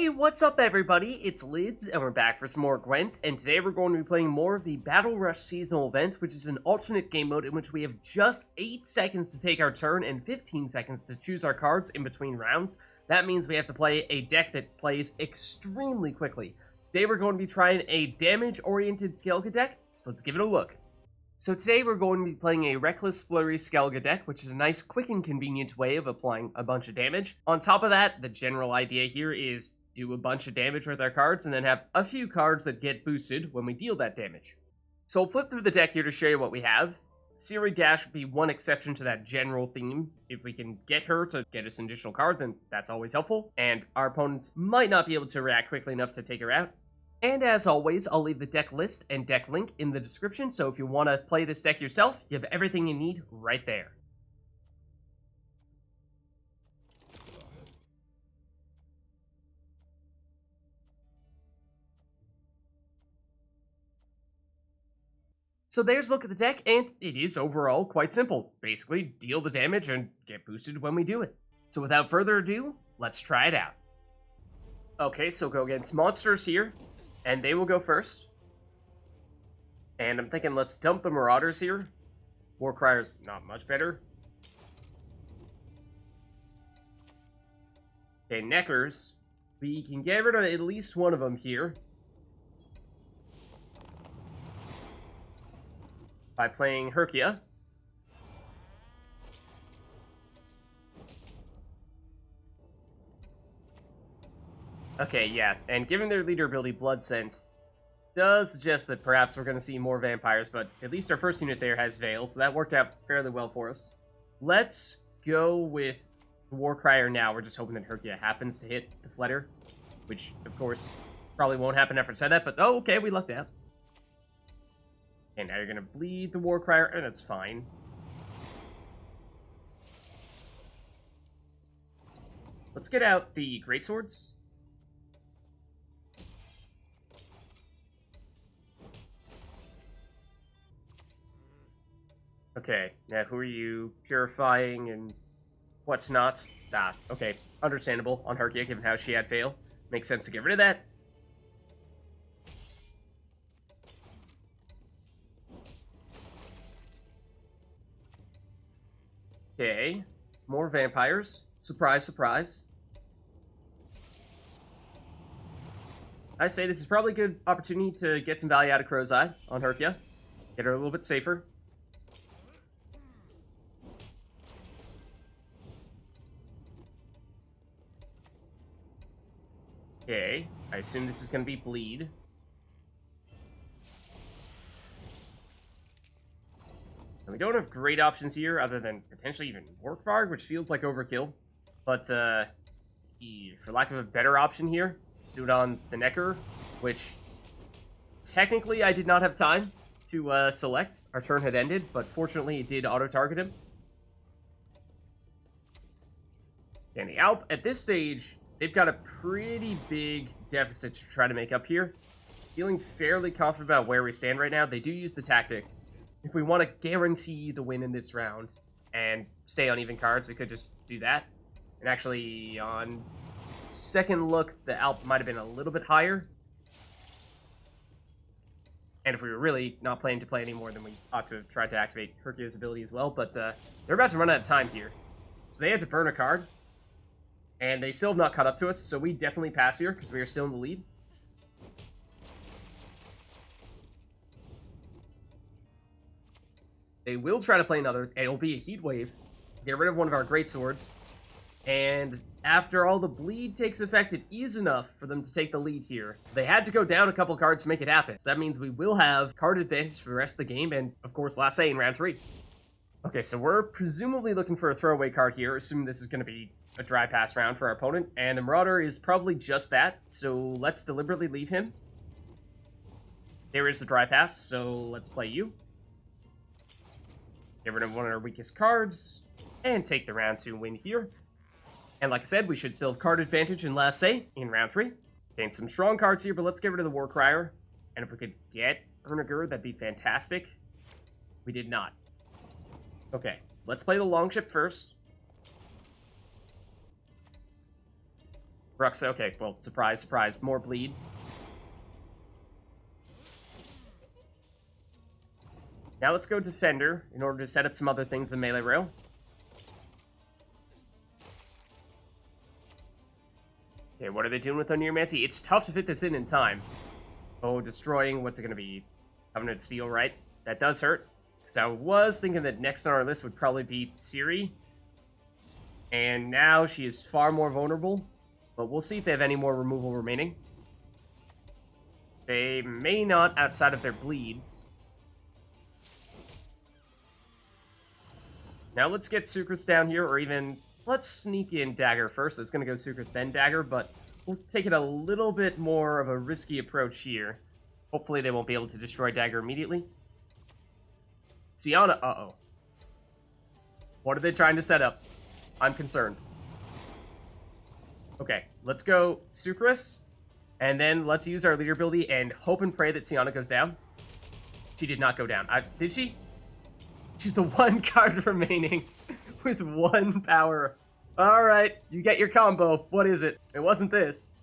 Hey, what's up everybody? It's Lids, and we're back for some more Gwent, and today we're going to be playing more of the Battle Rush seasonal event, which is an alternate game mode in which we have just 8 seconds to take our turn and 15 seconds to choose our cards in between rounds. That means we have to play a deck that plays extremely quickly. Today we're going to be trying a damage-oriented Skellige deck, so let's give it a look. So today we're going to be playing a Reckless Flurry Skellige deck, which is a nice, quick, and convenient way of applying a bunch of damage. On top of that, the general idea here is do a bunch of damage with our cards, and then have a few cards that get boosted when we deal that damage. So I'll flip through the deck here to show you what we have. Ciri Dash would be one exception to that general theme. If we can get her to get us an additional card, then that's always helpful, and our opponents might not be able to react quickly enough to take her out. And as always, I'll leave the deck list and deck link in the description, so if you want to play this deck yourself, you have everything you need right there. So there's a look at the deck, and it is overall quite simple. Basically, deal the damage and get boosted when we do it. So without further ado, let's try it out. Okay, so go against monsters here, and they will go first. And I'm thinking let's dump the Marauders here. Warcrier's not much better. Okay, Neckers. We can get rid of at least one of them here by playing Herkja. Okay, yeah, and given their leader ability, Blood Sense, does suggest that perhaps we're going to see more vampires, but at least our first unit there has Veil, so that worked out fairly well for us. Let's go with Warcrier now. We're just hoping that Herkja happens to hit the Fletter, which, of course, probably won't happen after I said that, but oh, okay, we lucked out. And now you're going to bleed the Warcrier, and that's fine. Let's get out the Greatswords. Okay, now who are you purifying and what's not? Ah, okay, understandable on Herkja, given how she had Fail. Makes sense to get rid of that. Okay, more vampires. Surprise, surprise. I say this is probably a good opportunity to get some value out of Crow's Eye on Herkja. Get her a little bit safer. Okay, I assume this is going to be Bleed. And we don't have great options here, other than potentially even Morkvarg, which feels like overkill. But, for lack of a better option here, let's do it on the Necker, which technically I did not have time to select. Our turn had ended, but fortunately it did auto-target him. And the Alp, at this stage, they've got a pretty big deficit to try to make up here. Feeling fairly confident about where we stand right now. They do use the tactic. If we want to guarantee the win in this round and stay on even cards, we could just do that. And actually, on second look, the Alp might have been a little bit higher. And if we were really not planning to play anymore, then we ought to have tried to activate Herkja's ability as well. But they're about to run out of time here. So they had to burn a card. And they still have not caught up to us, so we definitely pass here, because we are still in the lead. They will try to play another. It'll be a Heat Wave. Get rid of one of our Greatswords. And after all the bleed takes effect, it is enough for them to take the lead here. They had to go down a couple cards to make it happen. So that means we will have card advantage for the rest of the game, and, of course, last say in round 3. Okay, so we're presumably looking for a throwaway card here, assuming this is going to be a dry pass round for our opponent, and the Marauder is probably just that, so let's deliberately leave him. There is the dry pass, so let's play you. Get rid of one of our weakest cards, and take the round 2 win here. And like I said, we should still have card advantage in last say in round 3. Gain some strong cards here, but let's get rid of the Warcrier. And if we could get Arnaghad, that'd be fantastic. We did not. Okay, let's play the Longship first. Brux, okay, well, surprise, surprise. More bleed. Now let's go Defender in order to set up some other things in melee rail. Okay, what are they doing with Oneiromancy? It's tough to fit this in time. Oh, destroying, what's it going to be? Covenant Steel, right? That does hurt. Because I was thinking that next on our list would probably be Ciri. And now she is far more vulnerable. But we'll see if they have any more removal remaining. They may not outside of their bleeds. Now let's get Sukrus down here, or even... Let's sneak in Dagur first. It's going to go Sukrus, then Dagur, but we'll take it a little bit more of a risky approach here. Hopefully they won't be able to destroy Dagur immediately. Sienna, uh-oh. What are they trying to set up? I'm concerned. Okay, let's go Sukrus, and then let's use our leader ability and hope and pray that Sienna goes down. She did not go down. Did she? She's the one card remaining with 1 power. Alright, you get your combo. What is it? It wasn't this.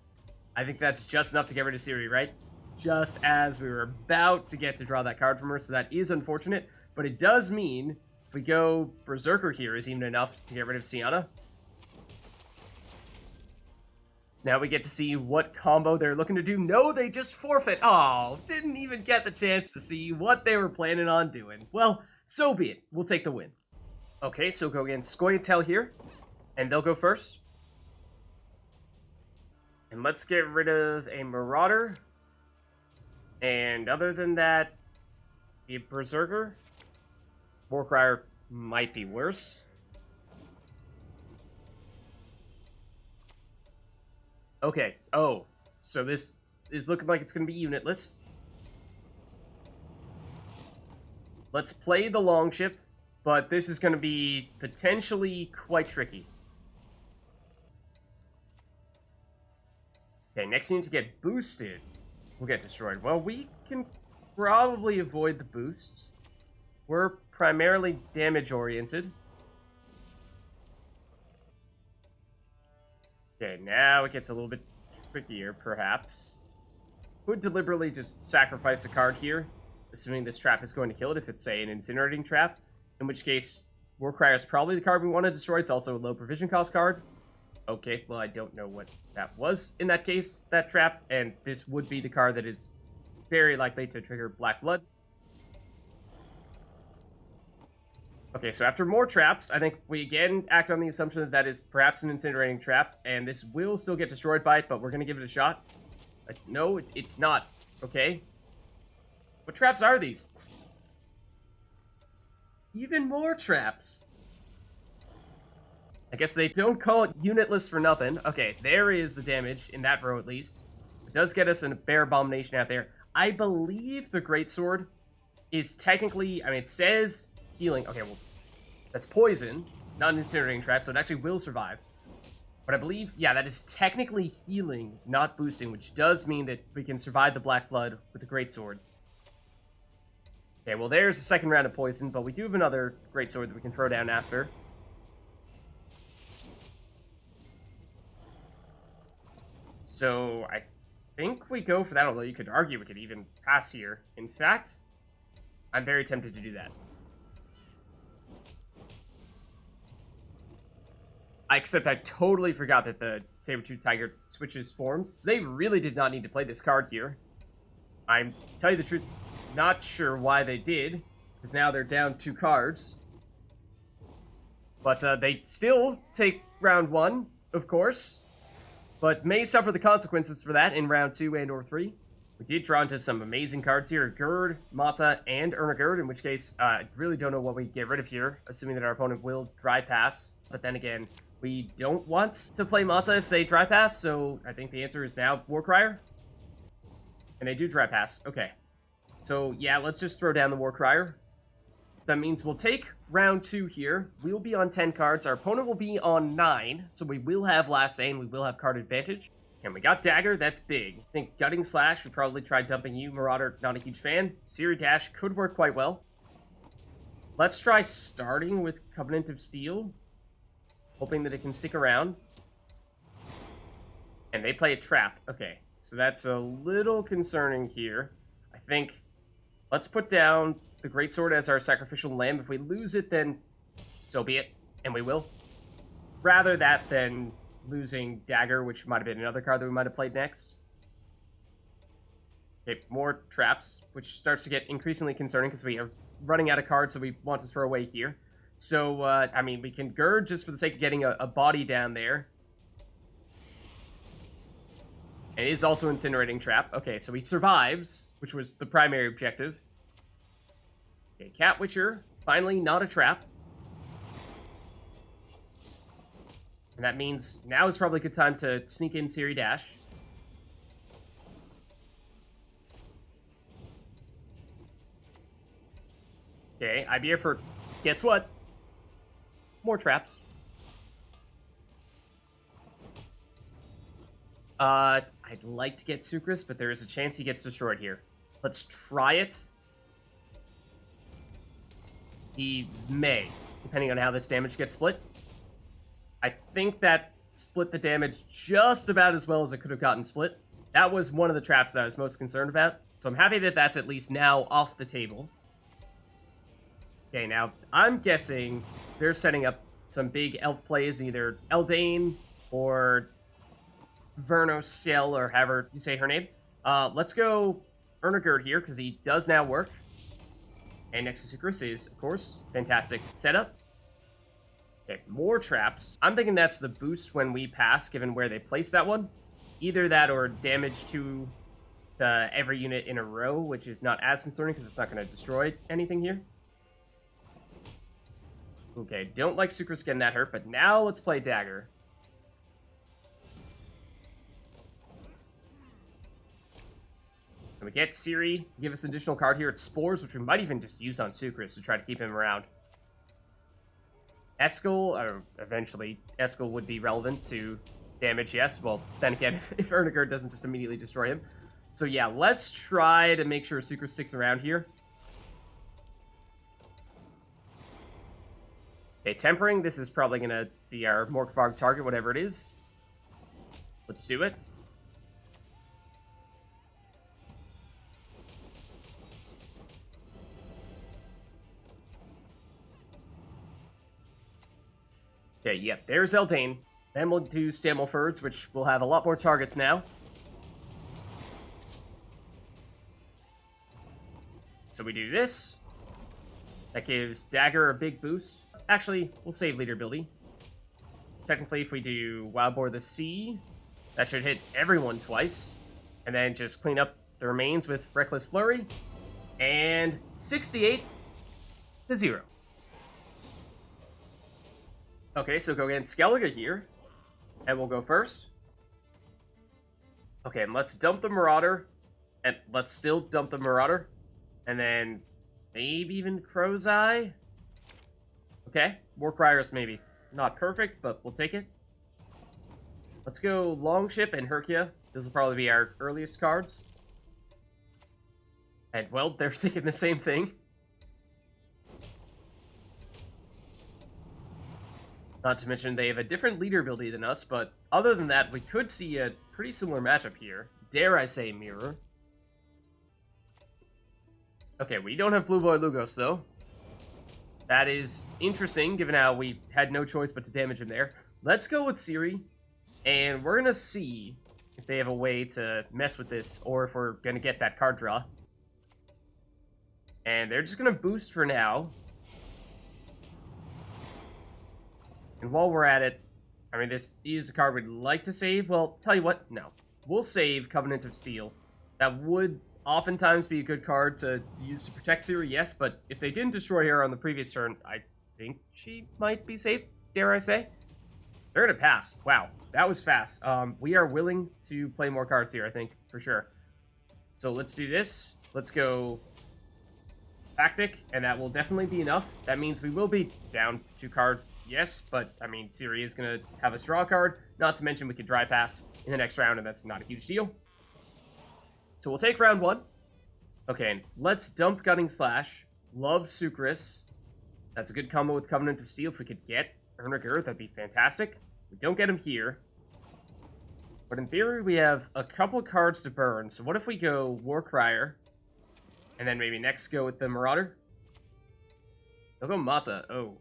I think that's just enough to get rid of Ciri, right? Just as we were about to get to draw that card from her, so that is unfortunate. But it does mean if we go Berserker here is even enough to get rid of Sienna. So now we get to see what combo they're looking to do. No, they just forfeit. Oh, didn't even get the chance to see what they were planning on doing. Well, so be it. We'll take the win. Okay, so go against Scoia'tael here. And they'll go first. And let's get rid of a Marauder. And other than that, a Berserker. Morkvarg might be worse. Okay, oh. So this is looking like it's going to be Unitless. Let's play the Longship, but this is going to be potentially quite tricky. Okay, next unit to get boosted will get destroyed. Well, we can probably avoid the boosts. We're primarily damage-oriented. Okay, now it gets a little bit trickier, perhaps. Could deliberately just sacrifice a card here, assuming this trap is going to kill it, if it's, say, an incinerating trap. In which case, Warcrier is probably the card we want to destroy. It's also a low provision cost card. Okay, well, I don't know what that was in that case, that trap, and this would be the card that is very likely to trigger Black Blood. Okay, so after more traps, I think we again act on the assumption that that is perhaps an incinerating trap, and this will still get destroyed by it, but we're going to give it a shot. No, it's not. Okay. What traps are these? Even more traps. I guess they don't call it Unitless for nothing. Okay, there is the damage in that row at least. It does get us a Bear Abomination out there. I believe the Greatsword is technically, I mean, it says healing. Okay, well, that's poison, not an incinerating trap, so it actually will survive. But I believe, yeah, that is technically healing, not boosting, which does mean that we can survive the Black Blood with the Greatswords. Okay, well, there's the second round of poison, but we do have another Greatsword that we can throw down after. So, I think we go for that, although you could argue we could even pass here. In fact, I'm very tempted to do that. Except I totally forgot that the Saber-Tooth Tiger switches forms. So they really did not need to play this card here. I'm, to tell you the truth, not sure why they did, because now they're down 2 cards. But they still take round 1, of course, but may suffer the consequences for that in round 2 and or 3. We did draw into some amazing cards here, Gerd, Matta, and Arnaghad, in which case I really don't know what we get rid of here, assuming that our opponent will dry pass. But then again, we don't want to play Matta if they dry pass, so I think the answer is now Warcrier. And they do dry pass. Okay. So, yeah, let's just throw down the Warcrier. So that means we'll take round 2 here. We'll be on 10 cards. Our opponent will be on 9, so we will have last say, and we will have card advantage. And we got Dagger. That's big. I think Gutting Slash, we probably tried dumping you. Marauder, not a huge fan. Ciri Dash could work quite well. Let's try starting with Covenant of Steel, hoping that it can stick around. And they play a trap. Okay, so that's a little concerning here. I think let's put down the Greatsword as our sacrificial lamb. If we lose it, then so be it, and we will. Rather that than losing Dagger, which might have been another card that we might have played next. Okay, more traps, which starts to get increasingly concerning because we are running out of cards that we want to throw away here. So, I mean, we can Gerd just for the sake of getting a body down there. And it is also Incinerating Trap. Okay, so he survives, which was the primary objective. Okay, Cat Witcher, finally not a trap. And that means now is probably a good time to sneak in Ciri Dash. Okay, IBA for, guess what? More traps. I'd like to get Sukrus, but there is a chance he gets destroyed here. Let's try it. He may, depending on how this damage gets split. I think that split the damage just about as well as it could have gotten split. That was one of the traps that I was most concerned about. So I'm happy that that's at least now off the table. Okay, now I'm guessing they're setting up some big elf plays, either Eldain or Vernosel, or however you say her name. Let's go Arnaghad here, because he does now work. And next to Sukrus is, of course, fantastic setup. Okay, more traps. I'm thinking that's the boost when we pass, given where they place that one. Either that or damage to every unit in a row, which is not as concerning, because it's not going to destroy anything here. Okay, don't like Sukrus getting that hurt, but now let's play Dagger. And we get Ciri, give us an additional card here. It's Spores, which we might even just use on Sukrus to try to keep him around. Eskel, or eventually, Eskel would be relevant to damage, yes. Well, then again, if Arnaghad doesn't just immediately destroy him. So yeah, let's try to make sure Sukrus sticks around here. Okay, Tempering, this is probably going to be our Morkvarg target, whatever it is. Let's do it. Okay, yep, there's Eldain. Then we'll do Stammelfords, which will have a lot more targets now. So we do this. That gives Dagger a big boost. Actually, we'll save Leader Ability. Technically, if we do Wild Boar the Sea, that should hit everyone twice. And then just clean up the remains with Reckless Flurry. And 68 to 0. Okay, so go against Skellige here. And we'll go first. Okay, and let's dump the Marauder. And let's still dump the Marauder. And then maybe even Crow's Eye. Okay, Morkvarg maybe. Not perfect, but we'll take it. Let's go Longship and Herkja. Those will probably be our earliest cards. And, well, they're thinking the same thing. Not to mention they have a different leader ability than us, but other than that, we could see a pretty similar matchup here. Dare I say mirror. Okay, we don't have Blue Boy Lugos, though. That is interesting, given how we had no choice but to damage him there. Let's go with Ciri, and we're going to see if they have a way to mess with this, or if we're going to get that card draw. And they're just going to boost for now. And while we're at it, I mean, this is a card we'd like to save. Well, tell you what, no. We'll save Covenant of Steel. That would oftentimes be a good card to use to protect Ciri, yes, but if they didn't destroy her on the previous turn, I think she might be safe, dare I say. They're going to pass. Wow, that was fast. We are willing to play more cards here, I think, for sure. So let's do this. Let's go Tactic, and that will definitely be enough. That means we will be down 2 cards, yes, but, I mean, Ciri is going to have a draw card, not to mention we could dry pass in the next round, and that's not a huge deal. So we'll take round 1. Okay, and let's dump Gunning Slash. Love Sukrus. That's a good combo with Covenant of Steel. If we could get Arnaghad, that'd be fantastic. We don't get him here. But in theory, we have a couple cards to burn. So what if we go Warcrier, and then maybe next go with the Marauder? They'll go Matta. Oh.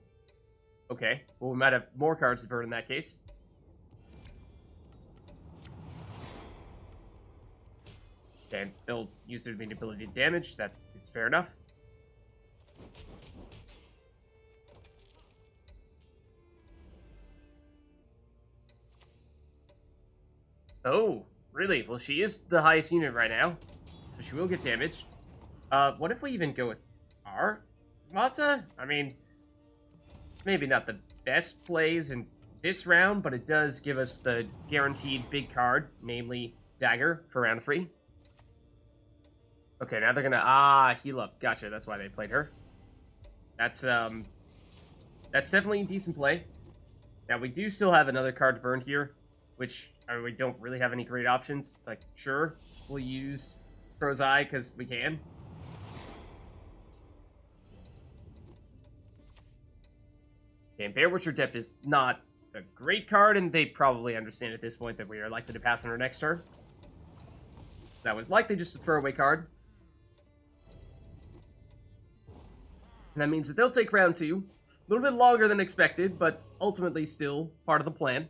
Okay. Well, we might have more cards to burn in that case. And they'll use their ability to damage. That is fair enough. Oh, really? Well, she is the highest unit right now, so she will get damaged. What if we even go with our Matta? I mean, maybe not the best plays in this round, but it does give us the guaranteed big card, namely Dagur for round 3. Okay, now they're gonna heal up. Gotcha. That's why they played her. That's definitely a decent play. Now we do still have another card to burn here, which I mean, we don't really have any great options. Like, sure, we'll use Crow's Eye because we can. Okay, and Bear Witcher Depth is not a great card, and they probably understand at this point that we are likely to pass on our next turn. That was likely just a throwaway card. And that means that they'll take round 2. A little bit longer than expected, but ultimately still part of the plan.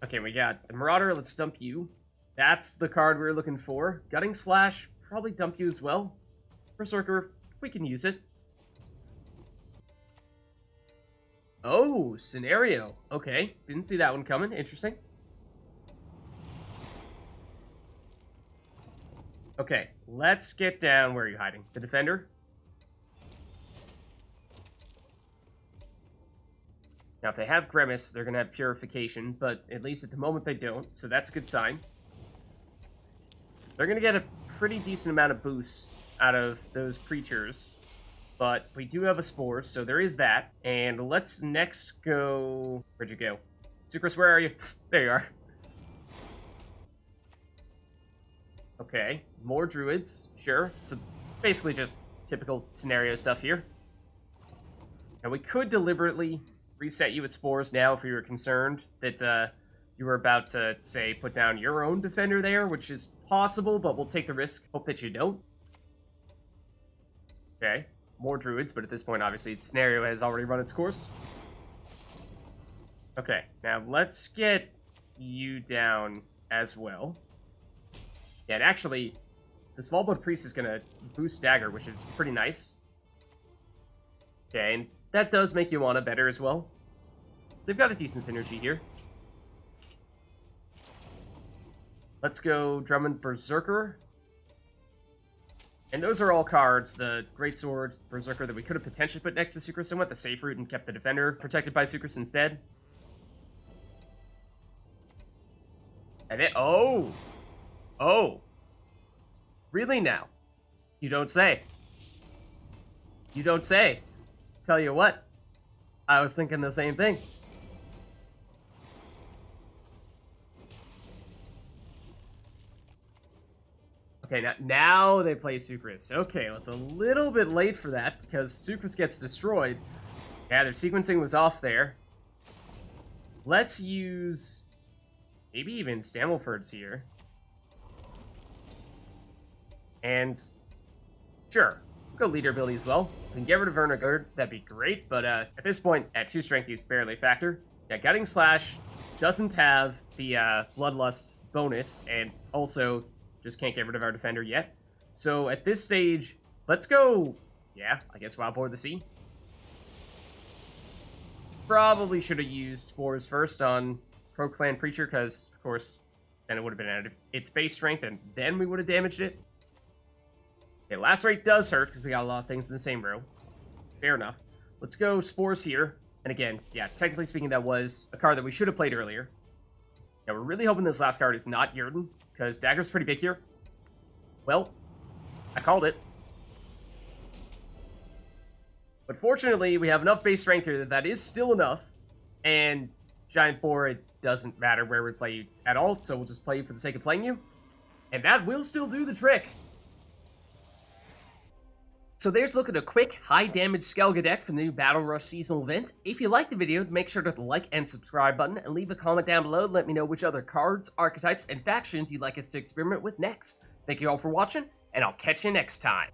Okay, we got the Marauder. Let's dump you. That's the card we were looking for. Gutting Slash, probably dump you as well. Berserker, we can use it. Oh, scenario. Okay, didn't see that one coming. Interesting. Okay, let's get down. Where are you hiding? The Defender? Now, if they have Grimace, they're going to have Purification, but at least at the moment they don't, so that's a good sign. They're going to get a pretty decent amount of boosts out of those Preachers, but we do have a Spores, so there is that. And let's next go... Where'd you go? Sukrus, where are you? There you are. Okay, more Druids, sure. So basically just typical scenario stuff here. Now, we could deliberately reset you with Spores now if you were concerned that you were about to, say, put down your own Defender there, which is possible, but we'll take the risk. Hope that you don't. Okay, more Druids, but at this point, obviously, the scenario has already run its course. Okay, now let's get you down as well. Yeah, and actually, the Smallblood Priest is going to boost Dagur, which is pretty nice. Okay, and that does make you want better as well. So they've got a decent synergy here. Let's go Drummond Berserker. And those are all cards, the Greatsword, Berserker, that we could have potentially put next to Sukrus and went the safe route and kept the Defender protected by Sukrus instead. And then, oh! Really now? You don't say. You don't say. Tell you what, I was thinking the same thing. Okay, now they play Sukrus. Okay, well, it's a little bit late for that because Sukrus gets destroyed. Yeah, their sequencing was off there. Let's use maybe even Stammelford's here. And sure, we'll go leader ability as well. We can get rid of Arnaghad, that'd be great, but at this point, at 2 strength, he's barely a factor. Yeah, Gutting Slash doesn't have the Bloodlust bonus, and also just can't get rid of our Defender yet. So at this stage, let's go, yeah, I guess Wild Boar the Sea. Probably should have used Spores first on Crow Clan Preacher, because, of course, then it would have been at its base strength, and then we would have damaged it. Okay, last rate does hurt, because we got a lot of things in the same row. Fair enough. Let's go Spores here. And again, yeah, technically speaking, that was a card that we should have played earlier. Now, we're really hoping this last card is not Gerd, because Dagur's pretty big here. Well, I called it. But fortunately, we have enough base strength here that is still enough. And Giant Boar, it doesn't matter where we play you at all, so we'll just play you for the sake of playing you. And that will still do the trick. So there's a look at a quick, high-damage Skellige deck from the new Battle Rush seasonal event. If you liked the video, make sure to hit the like and subscribe button, and leave a comment down below to let me know which other cards, archetypes, and factions you'd like us to experiment with next. Thank you all for watching, and I'll catch you next time.